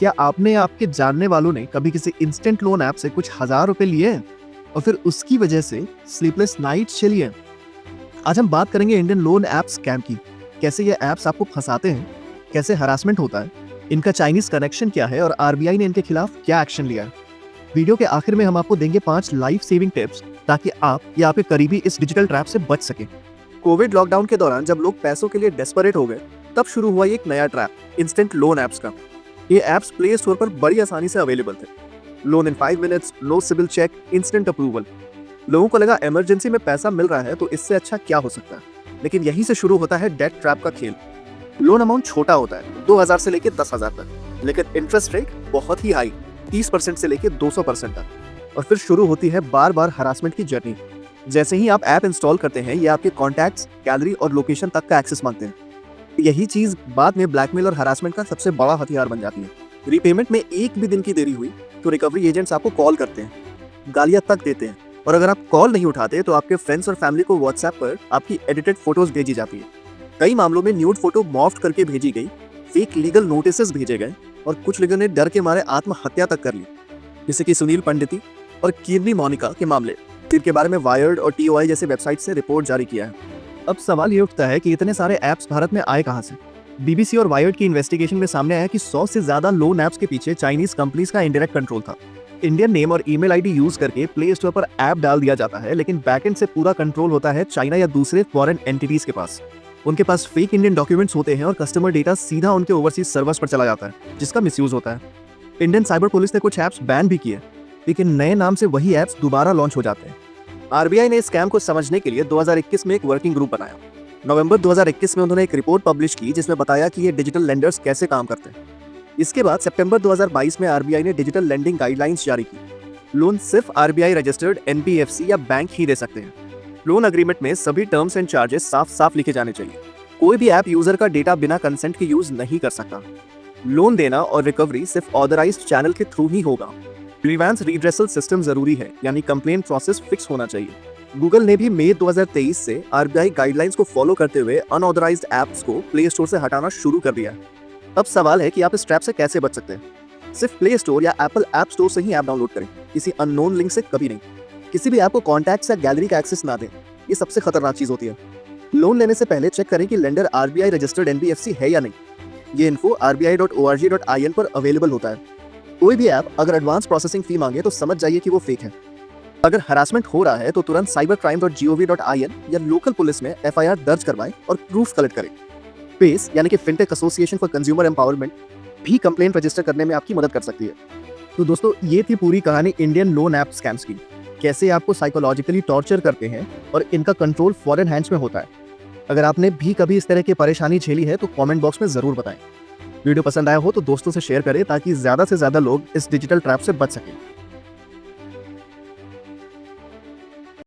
क्या आपने या आपके जानने वालों ने कभी किसी इंस्टेंट लोन ऐप से कुछ हजार रुपए लिए हैं और फिर उसकी वजह से स्लीपलेस नाइट्स झेली हैं? आज हम बात करेंगे इंडियन लोन ऐप स्कैम की। कैसे ये ऐप्स आपको फंसाते हैं, कैसे हरासमेंट होता है, इनका चाइनीज कनेक्शन क्या है और आरबीआई ने इनके खिलाफ क्या एक्शन लिया है। वीडियो के आखिर में हम आपको देंगे 5 लाइफ सेविंग टिप्स ताकि आप या आपके करीबी इस डिजिटल ट्रैप से बच सके। कोविड लॉकडाउन के दौरान जब लोग पैसों के लिए डेस्परेट हो गए, तब शुरू हुआ एक नया ट्रैप, इंस्टेंट लोन ऐप्स का। ये ऐप्स प्ले स्टोर पर बड़ी आसानी से अवेलेबल थे। Loan in 5 minutes, no CIBIL check, instant approval. लोगों को लगा इमरजेंसी में पैसा मिल रहा है तो इससे अच्छा क्या हो सकता है। लेकिन यहीं से शुरू होता है डेट ट्रैप का खेल। लोन अमाउंट छोटा होता है, 2000 से लेकर 10,000 तक, लेकिन इंटरेस्ट रेट बहुत ही हाई, 30% से लेकर 200% तक। और फिर शुरू होती है बार बार हरासमेंट की जर्नी। जैसे ही आप ऐप इंस्टॉल करते हैं, ये आपके कॉन्टैक्ट्स, गैलरी और लोकेशन तक का एक्सेस मांगते हैं। यही चीज बाद में ब्लैकमेल और हरासमेंट का सबसे बड़ा हथियार बन जाती है। रीपेमेंट में एक भी दिन की देरी हुई तो रिकवरी एजेंट्स आपको कॉल करते हैं, गालियां तक देते हैं, और अगर आप कॉल नहीं उठाते तो आपके फ्रेंड्स और फैमिली को व्हाट्सएप पर आपकी एडिटेड फोटोज भेजी जाती है। कई मामलों में न्यूड फोटो मॉर्फ करके भेजी गई, फेक लीगल नोटिस भेजे गए और कुछ लोगों ने डर के मारे आत्महत्या तक कर ली। जैसे कि सुनील पंडिती और कीर्ति मोनिका के मामले, जिनके बारे में वायर्ड और टीओआई जैसे वेबसाइट से रिपोर्ट जारी किया है। अब सवाल ये उठता है कि इतने सारे ऐप्स भारत में आए कहां से। बीबीसी और वायर्ड की इन्वेस्टिगेशन में सामने आया कि 100 से ज्यादा लोन ऐप्स के पीछे चाइनीज कंपनीज का इंडायरेक्ट कंट्रोल था। इंडियन नेम और ईमेल आईडी यूज करके प्ले स्टोर पर ऐप डाल दिया जाता है, लेकिन बैकएंड से पूरा कंट्रोल होता है चाइना या दूसरे फॉरेन एंटिटीज के पास। उनके पास फेक इंडियन डॉक्यूमेंट्स होते हैं और कस्टमर डेटा सीधा उनके ओवरसीज सर्वर्स पर चला जाता है, जिसका मिसयूज होता है। इंडियन साइबर पुलिस ने कुछ ऐप्स बैन भी किए, लेकिन नए नाम से वही ऐप्स दोबारा लॉन्च हो जाते हैं। आरबीआई ने इस स्कैम को समझने के लिए 2021 में एक वर्किंग ग्रुप बनाया। नवंबर 2021 में उन्होंने एक रिपोर्ट पब्लिश की जिसमें बताया कि ये डिजिटल लेंडर्स कैसे काम करते हैं। इसके बाद सितंबर 2022 में आरबीआई ने डिजिटल लेंडिंग गाइडलाइंस जारी की। लोन सिर्फ आरबीआई रजिस्टर्ड एनबीएफसी या बैंक ही दे सकते हैं। लोन एग्रीमेंट में सभी टर्म्स एंड चार्जेस साफ साफ लिखे जाने चाहिए। कोई भी ऐप यूजर का डेटा बिना कंसेंट के यूज नहीं कर सकता। लोन देना और रिकवरी सिर्फ ऑथराइज्ड चैनल के थ्रू ही होगा। ग्रीवेंस रिड्रेसल सिस्टम जरूरी है, यानी कंप्लेंट प्रोसेस फिक्स होना चाहिए। गूगल ने भी मई 2023 से आरबीआई गाइडलाइंस को फॉलो करते हुए अनऑथराइज्ड ऐप्स को प्ले स्टोर से हटाना शुरू कर दिया। अब सवाल है कि आप इस ट्रैप से कैसे बच सकते हैं। सिर्फ प्ले स्टोर या एप्पल ऐप स्टोर से ही ऐप डाउनलोड करें, किसी अननोन लिंक से कभी नहीं। किसी भी ऐप को कॉन्टैक्ट्स या गैलरी का एक्सेस ना दें, ये सबसे खतरनाक चीज होती है। लोन लेने से पहले चेक करें कि लेंडर आरबीआई रजिस्टर्ड एनबीएफसी है या नहीं। ये इन्फो rbi.org.in पर अवेलेबल होता है। कोई भी ऐप अगर एडवांस प्रोसेसिंग फी मांगे तो समझ जाइए कि वो फेक है। अगर हरासमेंट हो रहा है तो तुरंत cybercrime.gov.in या लोकल पुलिस में एफआईआर दर्ज करवाएं और प्रूफ कलेक्ट करें। पेस यानी कि fintech association for consumer empowerment भी कंप्लेंट रजिस्टर करने में आपकी मदद कर सकती है। तो दोस्तों, ये थी पूरी कहानी इंडियन लोन ऐप स्कैम्स की। कैसे आपको साइकोलॉजिकली टॉर्चर करते हैं और इनका कंट्रोल फॉरेन हैंड्स में होता है। अगर आपने भी कभी इस तरह की परेशानी झेली है तो कमेंट बॉक्स में जरूर बताएं। वीडियो पसंद आया हो तो दोस्तों से शेयर करें ताकि ज्यादा से ज्यादा लोग इस डिजिटल ट्रैप से बच सकें।